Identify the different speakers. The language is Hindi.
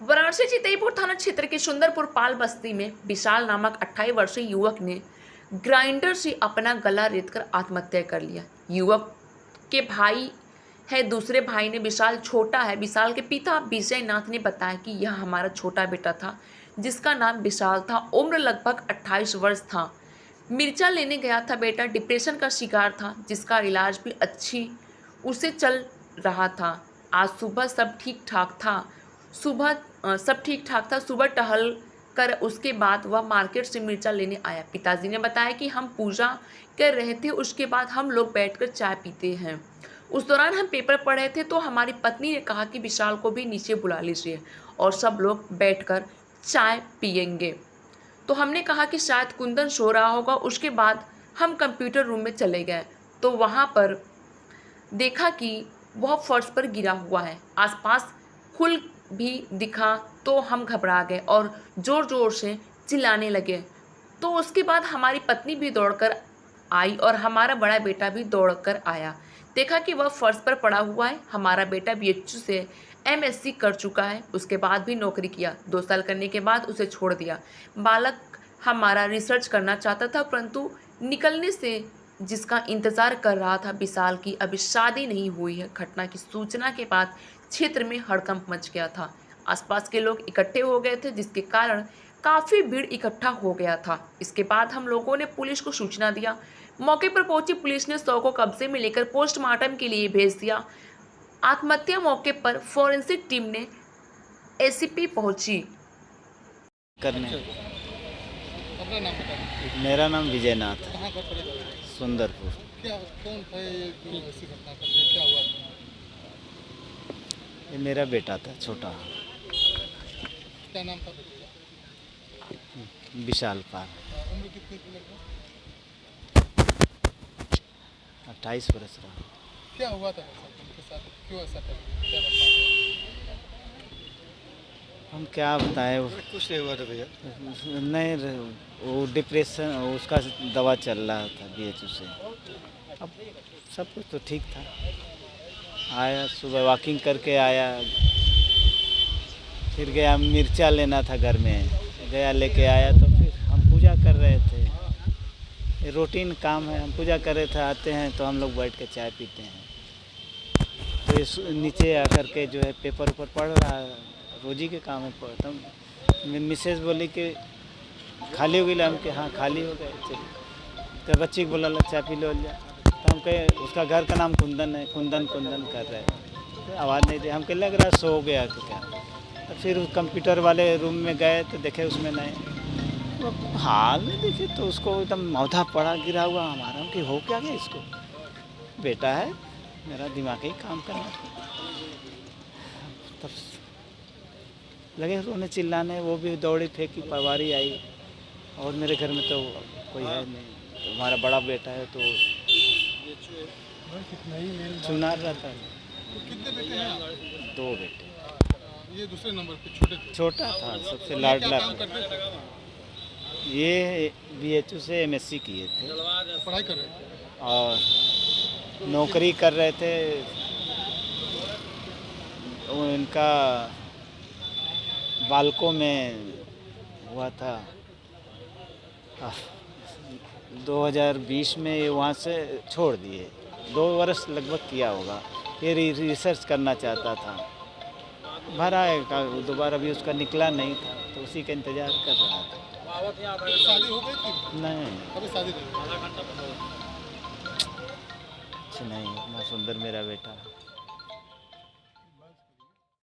Speaker 1: वाराणसी चितईपुर थाना क्षेत्र के सुंदरपुर पाल बस्ती में विशाल नामक 28 वर्षीय युवक ने ग्राइंडर से अपना गला रेतकर आत्महत्या कर लिया। युवक के भाई है, दूसरे भाई ने विशाल छोटा है। विशाल के पिता विजय नाथ ने बताया कि यह हमारा छोटा बेटा था जिसका नाम विशाल था। उम्र लगभग 28 वर्ष था। मिर्चा लेने गया था। बेटा डिप्रेशन का शिकार था जिसका इलाज भी अच्छी उसे चल रहा था। आज सुबह सब ठीक ठाक था। सुबह टहल कर उसके बाद वह मार्केट से मिर्चा लेने आया। पिताजी ने बताया कि हम पूजा कर रहे थे, उसके बाद हम लोग बैठकर चाय पीते हैं। उस दौरान हम पेपर पढ़ रहे थे तो हमारी पत्नी ने कहा कि विशाल को भी नीचे बुला लीजिए और सब लोग बैठकर चाय पियेंगे। तो हमने कहा कि शायद कुंदन सो रहा होगा। उसके बाद हम कंप्यूटर रूम में चले गए तो वहाँ पर देखा कि वह फर्श पर गिरा हुआ है। आसपास खून भी दिखा तो हम घबरा गए और ज़ोर ज़ोर से चिल्लाने लगे। तो उसके बाद हमारी पत्नी भी दौड़कर आई और हमारा बड़ा बेटा भी दौड़कर आया। देखा कि वह फर्श पर पड़ा हुआ है। हमारा बेटा बीएचयू से एमएससी कर चुका है, उसके बाद भी नौकरी किया। 2 साल करने के बाद उसे छोड़ दिया। बालक हमारा रिसर्च करना चाहता था परंतु निकलने से जिसका इंतज़ार कर रहा था। विशाल की अभी शादी नहीं हुई है। घटना की सूचना के बाद क्षेत्र में हड़कंप मच गया था। आसपास के लोग इकट्ठे हो गए थे जिसके कारण काफ़ी भीड़ इकट्ठा हो गया था। इसके बाद हम लोगों ने पुलिस को सूचना दिया। मौके पर पहुंची पुलिस ने शव को कब्जे में लेकर पोस्टमार्टम के लिए भेज दिया। आत्महत्या मौके पर फोरेंसिक टीम ने एसीपी पहुंची।
Speaker 2: करने
Speaker 3: अपना नाम बताइए।
Speaker 2: मेरा नाम विजय नाथ है,
Speaker 3: कहाँ का परिवार है?
Speaker 2: सुंदरपुर।
Speaker 3: क्या कौन था ये जो ऐसी घटना कर दिया? क्या हुआ था?
Speaker 2: ये मेरा बेटा था छोटा,
Speaker 3: क्या नाम था बेटे का?
Speaker 2: विशाल पाल।
Speaker 3: उम्र कितनी थी लगभग?
Speaker 2: 28 वर्ष रहा।
Speaker 3: क्या हुआ था ऐसा उनके साथ? क्यों ऐसा कर दिया? क्या बताया?
Speaker 2: हम क्या बताएं,
Speaker 3: कुछ नहीं हुआ था भैया।
Speaker 2: नहीं वो डिप्रेशन, उसका दवा चल रहा था बीएचयू से। अब सब कुछ तो ठीक था। आया सुबह वॉकिंग करके आया, फिर गया मिर्चा लेना था घर में, गया लेके आया तो फिर हम पूजा कर रहे थे। ये रूटीन काम है, हम पूजा कर रहे थे। आते हैं तो हम लोग बैठ के चाय पीते हैं तो इस नीचे आकर के जो है पेपर ऊपर पढ़ रहा है, रोजी के काम है पढ़ता हूँ। मिसेज बोली कि खाली हो गई, हम के हाँ खाली हो गए चलिए। तो बच्ची को बोला चाय पी लो जा। तो हम कहे उसका घर का नाम कुंदन है, कुंदन कुंदन कर रहे हैं तो आवाज़ नहीं दी। हमको लग रहा सो गया तो क्या। तो फिर उस कंप्यूटर वाले रूम में गए तो देखे उसमें नहीं, तो हाल में देखे तो उसको एकदम मौधा पड़ा गिरा हुआ। हमारा कि हो क्या गया इसको, बेटा है मेरा, दिमाग ही काम करना। तब लगे रोने चिल्लाने, वो भी दौड़ी फेंकी, परवारी आई। और मेरे घर में तो कोई है नहीं, तो हमारा बड़ा बेटा है तो चुनार रहता है।
Speaker 3: तो कितने बेटे हैं?
Speaker 2: 2 बेटे।
Speaker 3: ये दूसरे नंबर पे छोटे थे।
Speaker 2: छोटा था सबसे
Speaker 3: क्या
Speaker 2: लाडला
Speaker 3: काम
Speaker 2: था।
Speaker 3: करते थे?
Speaker 2: ये बीएचयू से एमएससी किए थे
Speaker 3: पढ़ाई कर रहे थे।
Speaker 2: और नौकरी कर रहे थे। उनका बालकों में हुआ था 2020 में। ये वहाँ से छोड़ दिए, 2 वर्ष लगभग किया होगा। ये रिसर्च करना चाहता था, भरा है दोबारा, अभी उसका निकला नहीं था तो उसी का इंतज़ार कर रहा था।
Speaker 3: शादी हो गई थी?
Speaker 2: नहीं,
Speaker 3: अभी शादी नहीं हुई।
Speaker 2: अच्छा नहीं, इतना सुंदर मेरा बेटा।